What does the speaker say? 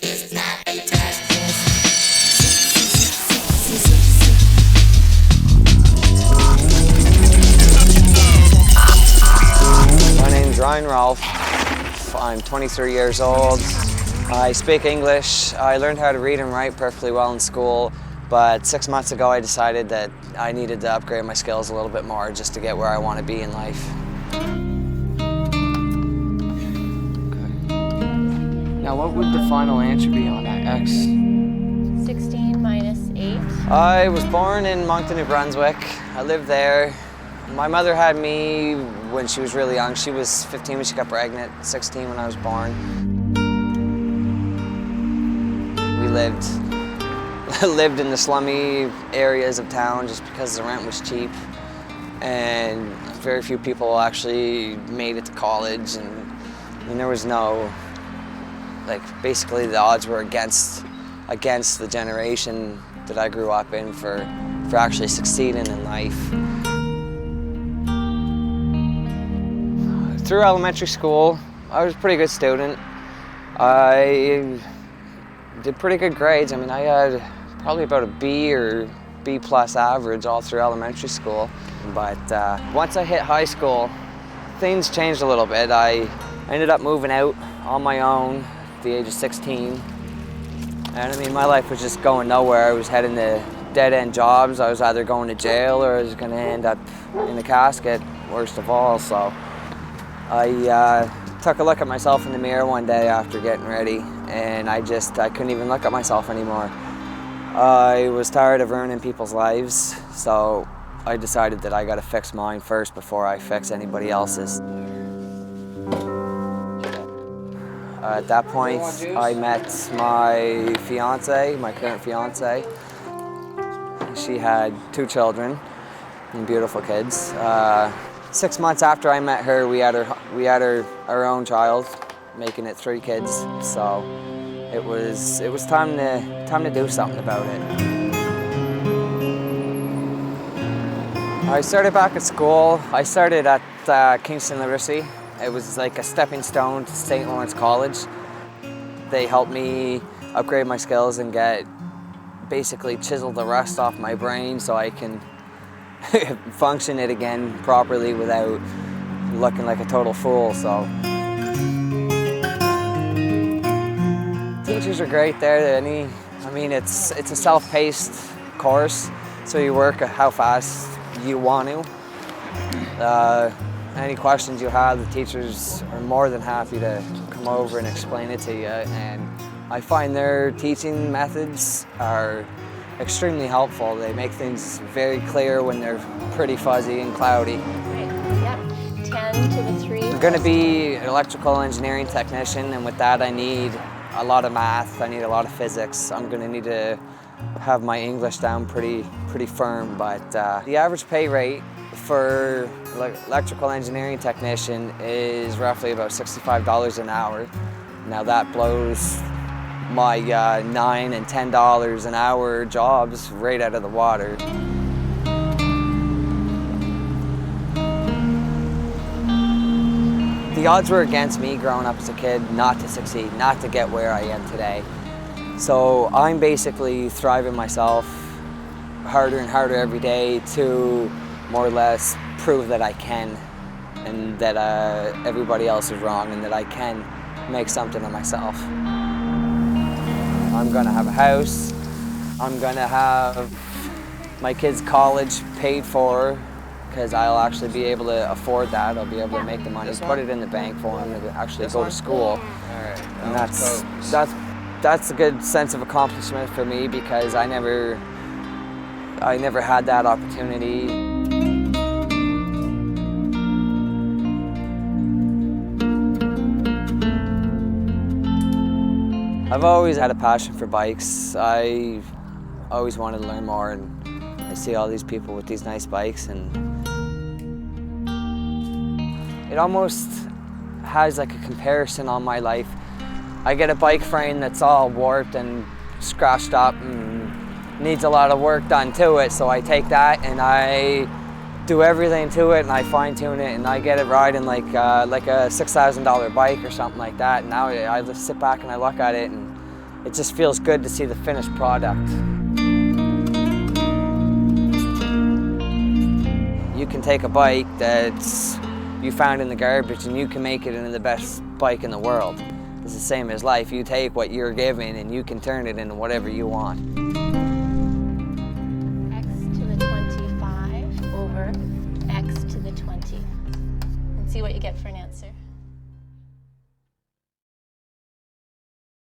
My name's Rolfe. I'm 23 years old. I speak English. I learned how to read and write perfectly well in school, but 6 months ago I decided that I needed to upgrade my skills a little bit more just to get where I want to be in life. Okay. Now what would the final answer be on that X? 16 minus 8. I was born in Moncton, New Brunswick. I lived there. My mother had me when she was really young. She was 15 when she got pregnant, 16 when I was born. We lived in the slummy areas of town just because the rent was cheap. And very few people actually made it to college. And there was no, basically the odds were against the generation that I grew up in for actually succeeding in life. Through elementary school, I was a pretty good student. I did pretty good grades. I mean, I had probably about a B or B+ average all through elementary school. But once I hit high school, things changed a little bit. I ended up moving out on my own at the age of 16. And I mean, my life was just going nowhere. I was heading to dead-end jobs. I was either going to jail or I was going to end up in a casket, worst of all. So I took a look at myself in the mirror one day after getting ready, and I couldn't even look at myself anymore. I was tired of ruining people's lives, so I decided that I got to fix mine first before I fix anybody else's. At that point, I met my fiance, my current fiance. She had 2 children, and beautiful kids. 6 months after I met her, we had our own child, making it 3 kids. So it was time to do something about it. I started back at school. I started at Kingston University. It was like a stepping stone to St. Lawrence College. They helped me upgrade my skills and basically chisel the rust off my brain so I can function it again properly without looking like a total fool. So teachers are great there. I mean, it's a self-paced course, so you work at how fast you want to. Any questions you have, the teachers are more than happy to come over and explain it to you. And I find their teaching methods are extremely helpful. They make things very clear when they're pretty fuzzy and cloudy. Right. Yep. 10 to the 3. I'm going to be an electrical engineering technician, and with that I need a lot of math, I need a lot of physics. I'm going to need to have my English down pretty firm, but the average pay rate for electrical engineering technician is roughly about $65 an hour. Now that blows my $9 and $10 an hour jobs right out of the water. The odds were against me growing up as a kid not to succeed, not to get where I am today. So I'm basically thriving myself harder and harder every day to more or less prove that I can, and that everybody else is wrong, and that I can make something of myself. I'm gonna have a house. I'm gonna have my kids' college paid for, because I'll actually be able to afford that. I'll be able to make the money, put it in the bank for them to actually go to school. And that's a good sense of accomplishment for me, because I never had that opportunity. I've always had a passion for bikes. I always wanted to learn more, and I see all these people with these nice bikes, and it almost has like a comparison on my life. I get a bike frame that's all warped and scratched up and needs a lot of work done to it, so I take that and I do everything to it and I fine tune it and I get it riding like a $6,000 bike or something like that. And now I just sit back and I look at it and it just feels good to see the finished product. You can take a bike that's you found in the garbage and you can make it into the best bike in the world. It's the same as life. You take what you're given and you can turn it into whatever you want. X to the 25 over X to the 20. And see what you get for an answer.